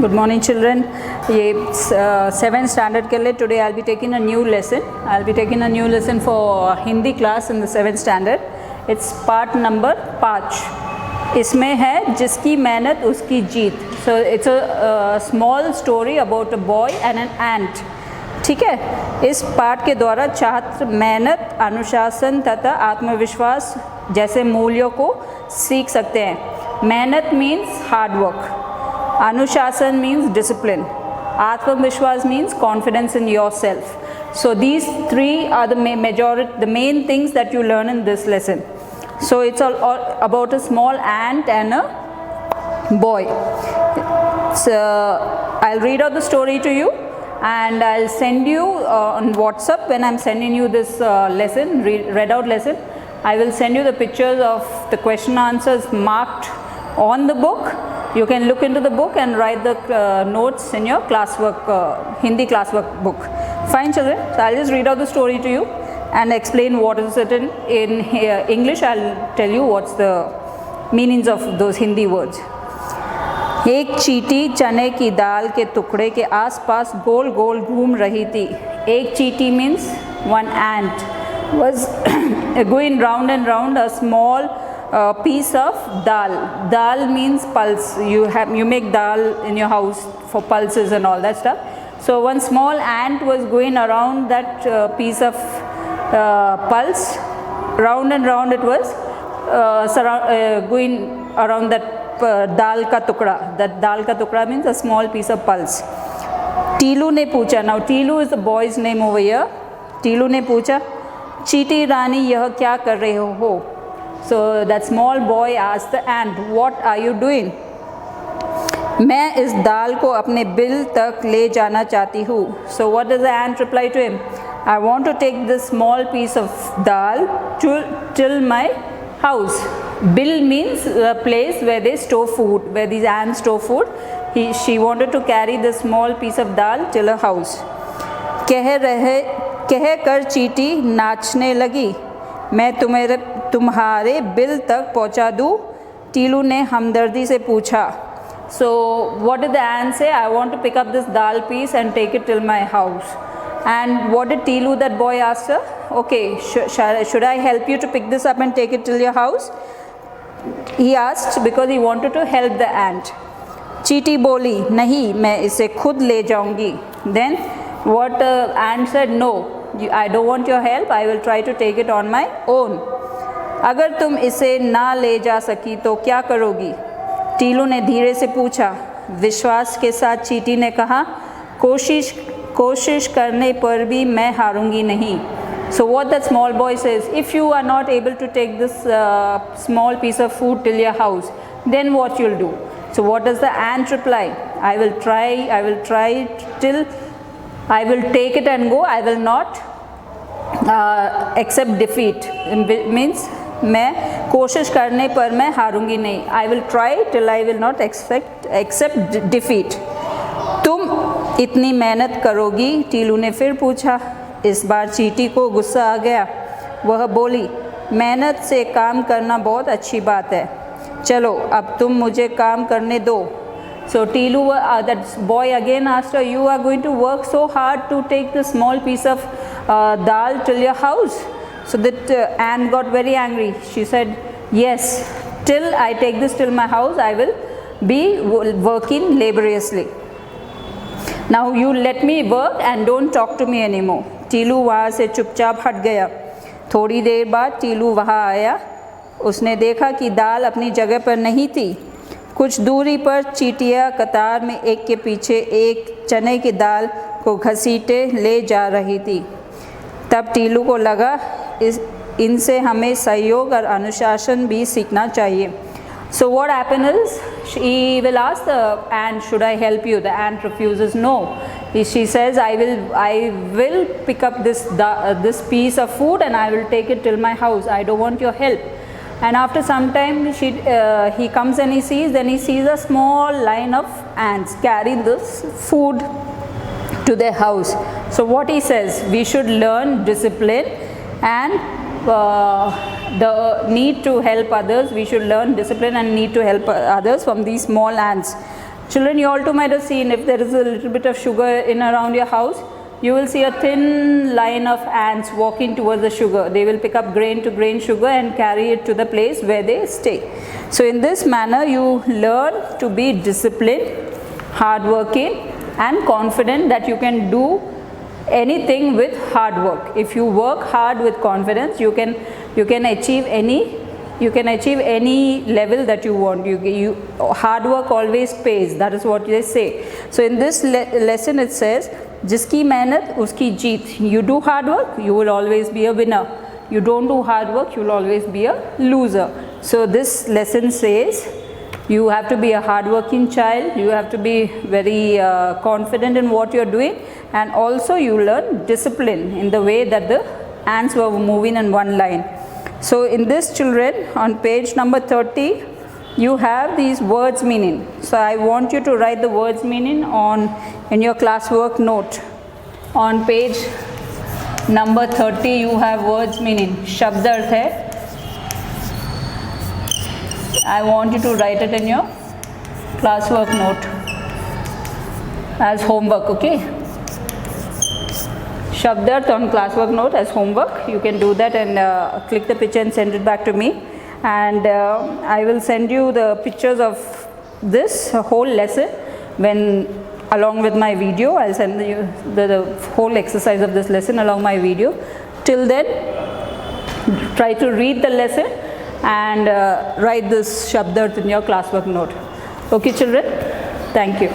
Good morning children. ये 7th standard के लिए today I'll be taking a new lesson. I'll be taking a new lesson for Hindi class in the 7th standard. It's part number 5. इसमें है जिसकी मेहनत उसकी जीत. So it's a small story about a boy and an ant. ठीक है. इस पाठ के द्वारा छात्र मेहनत, अनुशासन तथा आत्मविश्वास जैसे मूल्यों को सीख सकते हैं. मेहनत means hard work. Anushasan means discipline. Atmavishwas means confidence in yourself. So these three are the main things that you learn in this lesson. So it's all about a small ant and a boy. So I'll read out the story to you and I'll send you on WhatsApp when I'm sending you this lesson, read out lesson. I will send you the pictures of the question answers marked on the book. You can look into the book and write the notes in your classwork, Hindi classwork book. Fine children, so I'll just read out the story to you and explain what is it in English. I'll tell you what's the meanings of those Hindi words. एक चींटी चने की दाल के टुकड़े के आसपास गोल गोल घूम रही थी. एक चींटी means one ant was going round and round a small piece of dal. Dal means pulse. You make dal in your house for pulses and all that stuff. So one small ant was going around that piece of pulse. Round and round it was going around that dal ka tukda. That dal ka tukda means a small piece of pulse. Teelu ne पूछा. Now Teelu is the boy's name over here. Teelu ने पूछा, चींटी रानी यह क्या कर रहे हो? So that small boy asked the ant, what are you doing? मैं इस दाल को अपने बिल तक ले जाना चाहती हूँ. So what does the ant reply to him? I want to take this small piece of dal till my house. Bill means the place where they store food, where these ants store food. She wanted to carry this small piece of dal till her house. कह कर चींटी नाचने लगी. मैं तुम्हारे bill तक पहुंचा दूं? टीलू ने हमदर्दी से पूछा. So what did the ant say? I want to pick up this dal piece and take it till my house. And what did Teelu, that boy, asked her? Okay, should I help you to pick this up and take it till your house? He asked because he wanted to help the ant. चींटी बोली, नहीं, मैं इसे खुद ले जाऊंगी. Then what ant said? No, I don't want your help. I will try to take it on my own. अगर तुम इसे ना ले जा सकी तो क्या करोगी? टीलू ने धीरे से पूछा. विश्वास के साथ चींटी ने कहा, कोशिश करने पर भी मैं हारूंगी नहीं. So what that small boy says, if you are not able to take this small piece of food till your house, then what you'll do? So what does the ant reply? I will try till I will take it and go. I will not accept defeat. It means मैं कोशिश करने पर मैं हारूंगी नहीं. I will try till I will not accept defeat. तुम इतनी मेहनत करोगी? टीलू ने फिर पूछा. इस बार चींटी को गुस्सा आ गया. वह बोली, मेहनत से काम करना बहुत अच्छी बात है. चलो अब तुम मुझे काम करने दो. So Teelu, that boy again asked her, you are going to work so hard to take the small piece of dal till your house? So that ant got very angry. She said, yes, till I take this till my house, I will be working laboriously. Now you let me work and don't talk to me anymore. Teelu वहाँ से चुपचाप हट गया. थोड़ी देर बाद टीलू वहाँ आया. उसने देखा कि दाल अपनी जगह पर नहीं थी. कुछ दूरी पर चींटियाँ कतार में एक के पीछे एक चने की दाल को घसीटे ले जा रही थी. तब टीलू को लगा इनसे हमें सहयोग और अनुशासन भी सीखना चाहिए. So what happened is, she will ask the ant, should I help you? The ant refuses. No. She says, I will pick up this piece of food and I will take it till my house. I don't want your help. And after some time he comes and he sees a small line of ants carrying this food to their house. So what he says, we should learn discipline and the need to help others. We should learn discipline and need to help others from these small ants. Children, you also might have seen if there is a little bit of sugar in around your house, you will see a thin line of ants walking towards the sugar. They will pick up grain to grain sugar and carry it to the place where they stay. So in this manner, you learn to be disciplined, hardworking, and confident that you can do anything with hard work. If you work hard with confidence, you can achieve any level that you want. Hard work always pays. That is what they say. So in this lesson it says, जिसकी मेहनत उसकी जीत. You do hard work, you will always be a winner. You don't do hard work, you will always be a loser. So this lesson says, you have to be a hardworking child, you have to be very confident in what you are doing, and also you learn discipline in the way that the ants were moving in one line. So in this, children, on page number 30, you have these words meaning. So I want you to write the words meaning in your classwork note. On page number 30, you have words meaning. Shabd arth hai. I want you to write it in your classwork note as homework, okay? Shabd arth on classwork note as homework. You can do that and click the picture and send it back to me. And I will send you the pictures of this whole lesson along with my video. I'll send you the whole exercise of this lesson along my video. Till then, try to read the lesson and write this Shabd arth in your classwork note. Okay, children? Thank you.